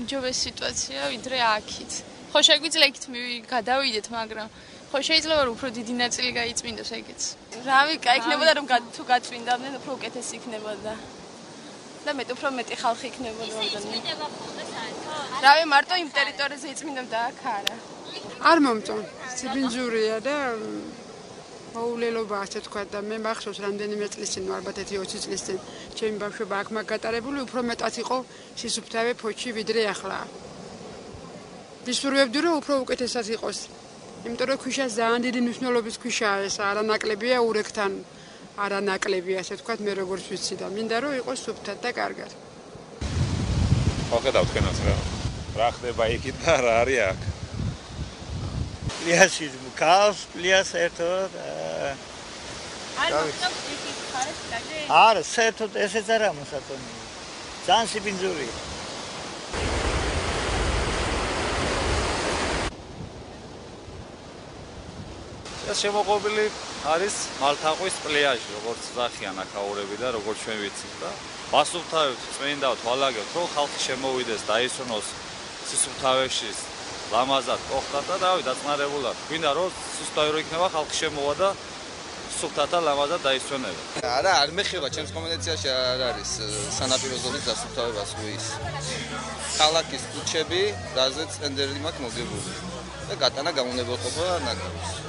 გაუმჯობეს სიტუაცია, ვიდრე აქეთ. ხო შეგვიძლია იქით გადავიდეთ, მაგრამ ხო შეიძლება რომ უფრო დიდი ნაწილი გაიწმინდოს ეგეც. რავი, გაიქნებოდა რომ თუ გაწმინდავდნენ, უფრო უკეთესი იქნებოდა. და უფრო მეტი ხალხი იქნებოდა ორდენი. რავი, მარტო იმ ტერიტორიაზე იწმინდებდა, აქ არა. არ მომწონ. ციბინძურია და მოულელობა ასე თქვა და მე მახსოვს რამდენიმე წლის წინ ალბათ 20 წლის წინ ჩემი ბავშვობა აქ მაგატარებული უფრო მეტად იყო სისუფთავე ფოჩი ვიდრე ახლა. ვისურვებდი რომ უფრო უკეთესად იყოს. იმიტომ რომ ქვიშა ძალიან დიდი მნიშვნელობის ქვიშაა ეს არანაკლებია ურეკთან არანაკლებია ასე თქვა მე როგორც ვიცი და მინდა რომ იყოს სუფთად და კარგად. ხედავთ თქვენაც რა ხდება იქით და რა არის აქ. Ლიასის მქავს, ლიას ერთოდ არა, საერთოდ ესეც არა მოსაწონი. ძალიან სიბინძურია. ეს შემოღობილი არის მალთაყვის პლაჟი, როგორც ზახიან აქაურები და როგორც ჩვენ ვიცით და ვასუფთავებთ, წმინდავთ, ვალაგებთ, რომ ხალხი შემოვიდეს, დაისვენოს სისუფთავეში ლამაზად, ოხტად და რავი, დაწნარებულად. გვინდა რომ სუსტავი რო იქნება, ხალხი შემოვა და სუფთად და ლამაზად დაისვენება. არა, არ მეხება, ჩემს კომუნიკაციაში არ არის სანაპირო ზონის დასუფთავებას ის. ქალაქის ქუჩები, რაზეც ტენდერი მაქვს მოგებული და გატანა გამონებელყოფა ნაკრებს.